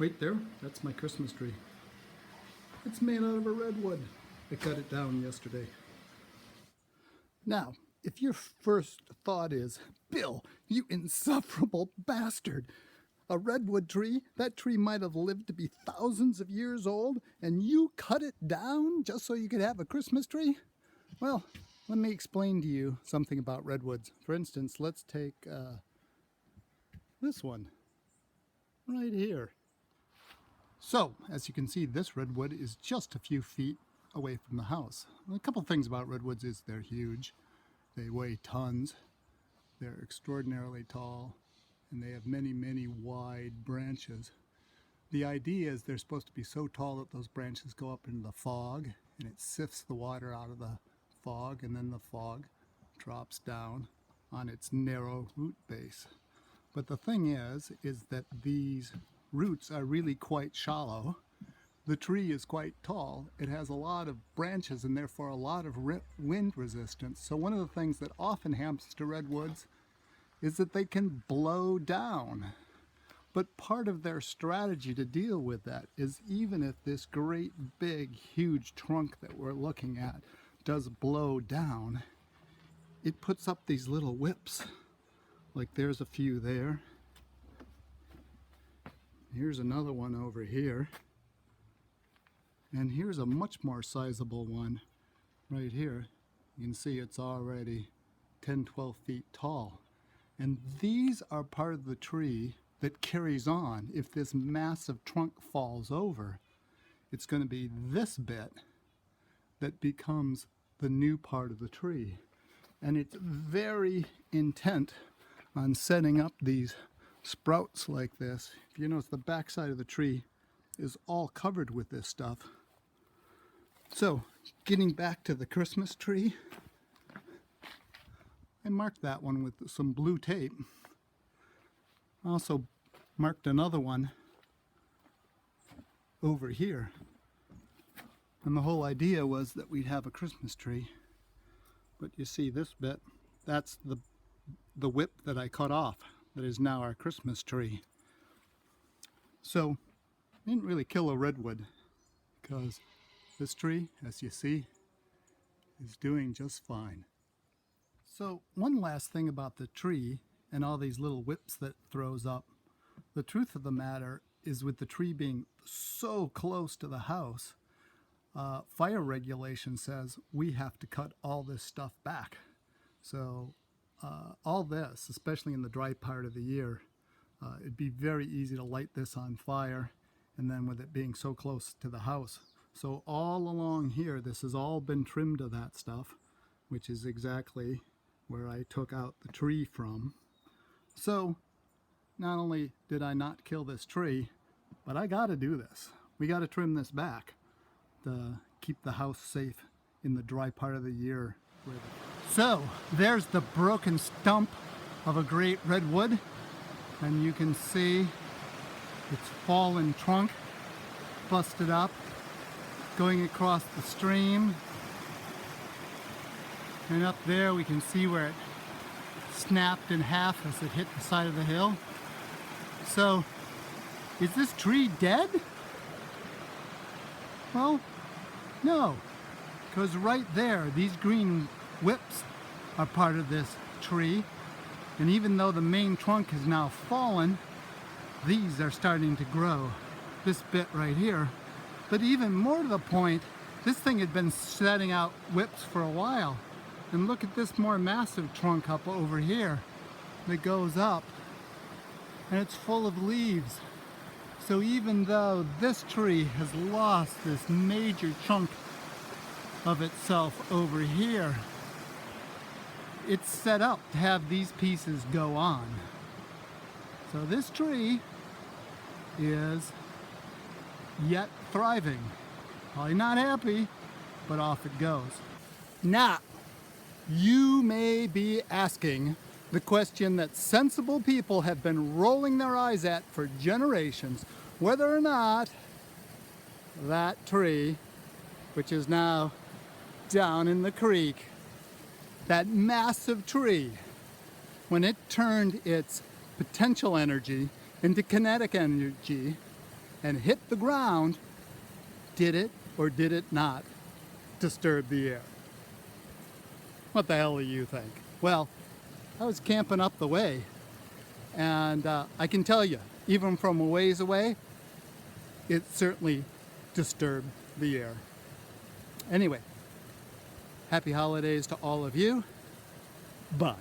Right there, that's my Christmas tree. It's made out of a redwood. I cut it down yesterday. Now, if your first thought is, Bill, you insufferable bastard, a redwood tree, that tree might have lived to be thousands of years old, and you cut it down just so you could have a Christmas tree? Well, let me explain to you something about redwoods. For instance, let's take this one right here. So, as you can see, this redwood is just a few feet away from the house. A couple things about redwoods is they're huge. They weigh tons. They're extraordinarily tall, and they have many, many wide branches. The idea is they're supposed to be so tall that those branches go up into the fog, and it sifts the water out of the fog, and then the fog drops down on its narrow root base. But the thing is that these roots are really quite shallow. The tree is quite tall. It has a lot of branches and therefore a lot of wind resistance. So one of the things that often happens to redwoods is that they can blow down. But part of their strategy to deal with that is even if this great big huge trunk that we're looking at does blow down, it puts up these little whips. Like there's a few there. Here's another one over here. And here's a much more sizable one right here. You can see it's already 10, 12 feet tall. And these are part of the tree that carries on. If this massive trunk falls over, it's going to be this bit that becomes the new part of the tree. And it's very intent on setting up these sprouts like this. If you notice, the backside of the tree is all covered with this stuff. So, getting back to the Christmas tree, I marked that one with some blue tape. I also marked another one over here. And the whole idea was that we'd have a Christmas tree. But you see this bit, that's the whip that I cut off. That is now our Christmas tree. So, I didn't really kill a redwood because this tree, as you see, is doing just fine. So, one last thing about the tree and all these little whips that it throws up. The truth of the matter is with the tree being so close to the house, fire regulation says we have to cut all this stuff back. So, all this, especially in the dry part of the year, it'd be very easy to light this on fire, and then with it being so close to the house. So all along here, this has all been trimmed to that stuff, which is exactly where I took out the tree from. So not only did I not kill this tree, but I got to do this. We got to trim this back to keep the house safe in the dry part of the year. So there's the broken stump of a great redwood, and you can see its fallen trunk busted up going across the stream, and up there we can see where it snapped in half as it hit the side of the hill. So is this tree dead? Well, no, because right there, these green whips are part of this tree, and even though the main trunk has now fallen, these are starting to grow, this bit right here. But even more to the point, this thing had been setting out whips for a while, and look at this more massive trunk up over here that goes up, and it's full of leaves. So even though this tree has lost this major chunk of itself over here, it's set up to have these pieces go on. So this tree is yet thriving. Probably not happy, but off it goes. Now, you may be asking the question that sensible people have been rolling their eyes at for generations, whether or not that tree, which is now down in the creek, that massive tree, when it turned its potential energy into kinetic energy, and hit the ground, did it or did it not disturb the air? What the hell do you think? Well, I was camping up the way, and I can tell you, even from a ways away, it certainly disturbed the air. Anyway, happy holidays to all of you. Bye.